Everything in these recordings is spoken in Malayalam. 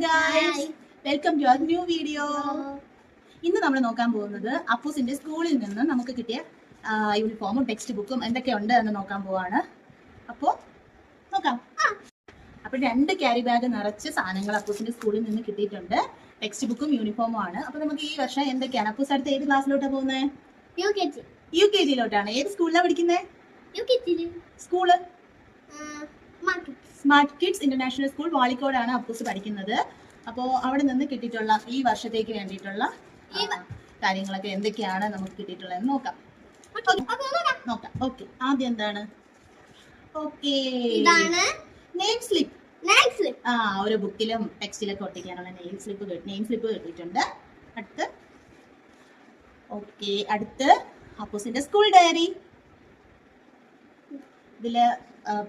Guys, welcome to our new video. ഇന്ന് നമ്മൾ നോക്കാൻ പോകുന്നത് അപ്പൂസിന്റെ സ്കൂളിൽ നിന്ന് നമുക്ക് കിട്ടിയ യൂണിഫോമും ടെക്സ്റ്റ് ബുക്കും എന്തൊക്കെയുണ്ട് എന്ന് നോക്കാൻ പോവാണ്. അപ്പോൾ നോക്കാം. അപ്പോൾ 2 ക്യാരി ബാഗ് നിറച്ച് സാധനങ്ങൾ അപ്പൂസിന്റെ സ്കൂളിൽ നിന്ന് കിട്ടിയിട്ടുണ്ട്. ടെക്സ്റ്റ് ബുക്കും യൂണിഫോമും ആണ്. അപ്പോൾ നമുക്ക് ഈ വർഷം എന്തൊക്കെയാണ്, അപ്പൂസ് അടുത്ത് ഏത് ക്ലാസ്സിലോട്ടാണ് പോകുന്നത്? UKG-ലോട്ടാണ്. ഏത് സ്കൂളിലാണ് പഠിക്കുന്നത്? School smart kids international school വാളിക്കോടാണ് അപ്പൂസ് പഠിക്കുന്നത്. അപ്പോൾ അവിടെ നിന്ന് കിട്ടിയിട്ടുള്ള ഈ വർഷത്തേക്ക് വേണ്ടിയിട്ടുള്ള കാര്യങ്ങളൊക്കെ എന്തൊക്കെയാണ് നമുക്ക് കിട്ടിയിട്ടുള്ളതെന്ന് നോക്കാം. ഓക്കെ, ആദ്യം എന്താണ്? Okay, name slip. ഓരോ ബുക്കിലും ടെക്സ്റ്റിലൊക്കെ ഒട്ടിക്കാനുള്ള നെയിം സ്ലിപ്പ് കിട്ടിയിട്ടുണ്ട്. അടുത്ത് അപ്പൂസിന്റെ സ്കൂൾ ഡയറി. ഇതില്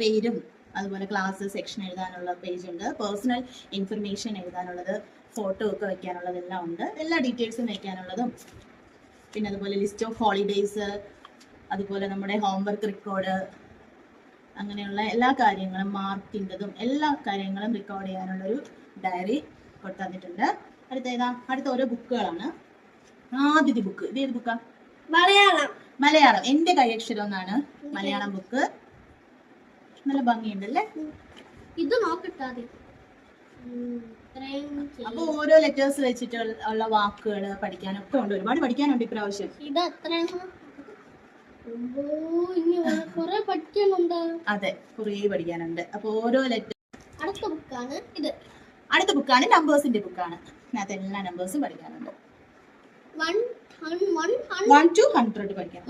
പേരും അതുപോലെ ക്ലാസ് സെക്ഷൻ എഴുതാനുള്ള പേജ് ഉണ്ട്, പേഴ്സണൽ ഇൻഫർമേഷൻ എഴുതാനുള്ളത്, ഫോട്ടോ ഒക്കെ വെക്കാനുള്ളതെല്ലാം ഉണ്ട്. എല്ലാ ഡീറ്റെയിൽസും വെക്കാനുള്ളതും, പിന്നെ അതുപോലെ ലിസ്റ്റ് ഓഫ് ഹോളിഡേയ്സ്, അതുപോലെ നമ്മുടെ ഹോംവർക്ക് റെക്കോർഡ്, അങ്ങനെയുള്ള എല്ലാ കാര്യങ്ങളും മാർക്കിൻ്റെതും എല്ലാ കാര്യങ്ങളും റെക്കോർഡ് ചെയ്യാനുള്ളൊരു ഡയറി കൊടുത്തന്നിട്ടുണ്ട്. അടുത്ത ഓരോ ബുക്കുകളാണ്. ആദ്യത്തെ ബുക്ക് ഇത് ഏത് ബുക്കാ? മലയാളം. എൻ്റെ കൈയക്ഷരം എന്നാണ് മലയാളം ബുക്ക്. നല്ല ഭംഗിയുണ്ടല്ലേ? ഇത് നോക്കട്ടെ. അപ്പൊ ഓരോ ലെറ്റേഴ്സ് വെച്ചിട്ടുള്ള വാക്കുകൾ പഠിക്കാനൊക്കെ ഉണ്ട്. ഒരുപാട് പഠിക്കാനുണ്ട് ഇപ്രാവശ്യം. അതെ, കുറേ പഠിക്കാനുണ്ട്. അപ്പൊ ഓരോ ലെറ്റർ. അടുത്ത ബുക്കാണ് നമ്പേഴ്സിന്റെ ബുക്കാണ്. അതിനകത്ത് എല്ലാ നമ്പേഴ്സും പഠിക്കാനുണ്ട്. 1 to 100 പഠിക്കാം.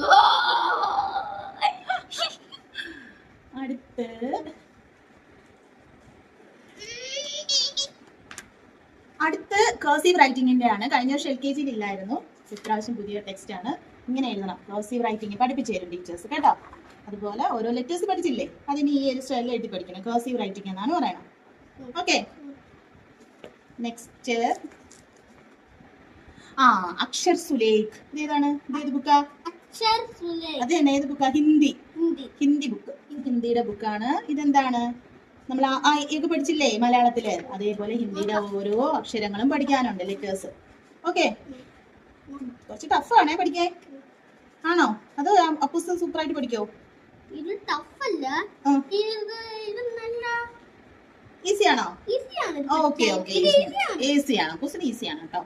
അടുത്ത് കർസീവ് റൈറ്റിംഗിന്റെ ആണ്. കഴിഞ്ഞ വർഷം LKG-യിൽ ഇല്ലായിരുന്നു, ഇപ്രാവശ്യം പുതിയ ടെക്സ്റ്റ് ആണ്. ഇങ്ങനെ എഴുതണം. കർസീവ് റൈറ്റിംഗ് പഠിപ്പിച്ചു തരും ടീച്ചേഴ്സ് കേട്ടോ. അതുപോലെ ഓരോ ലെറ്റേഴ്സ് പഠിച്ചില്ലേ, അതിന് ഈ ഒരു സ്റ്റൈലിൽ എഴുതി പഠിക്കണം. കർസീവ് റൈറ്റിംഗ് എന്നാണ് പറയണം. Okay, next Akshar Sulekh. ഇതേതാണ്? ഇതേത് ബുക്കാ? അത് തന്നെ, ഏത് ബുക്കാ? ഹിന്ദി ബുക്ക്. ഹിന്ദിയുടെ ബുക്കാണ്. ഇതെന്താണ്? നമ്മൾ ഒക്കെ പഠിച്ചില്ലേ മലയാളത്തില്, അതേപോലെ ഹിന്ദിയുടെ ഓരോ അക്ഷരങ്ങളും പഠിക്കാനുണ്ട്, ലെറ്റേഴ്സ്. ഓക്കെ, കുറച്ച് ടഫാണേ പഠിക്കാൻ. ആണോ? അത് അപ്പൂസ് സൂപ്പറായിട്ട് പഠിക്കോ? ഈസിയാണോ? ഓക്കെ, ഈസിയാണ്. അപ്പൂസിന് ഈസിയാണ് കേട്ടോ.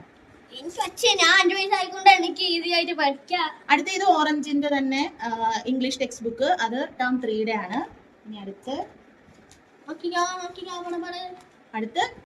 അടുത്ത ഇത് ഓറഞ്ചിന്റെ തന്നെ ഇംഗ്ലീഷ് ടെക്സ്റ്റ് ബുക്ക്. അത് ടേം 3-യുടെ ആണ്. ഇനി അടുത്ത്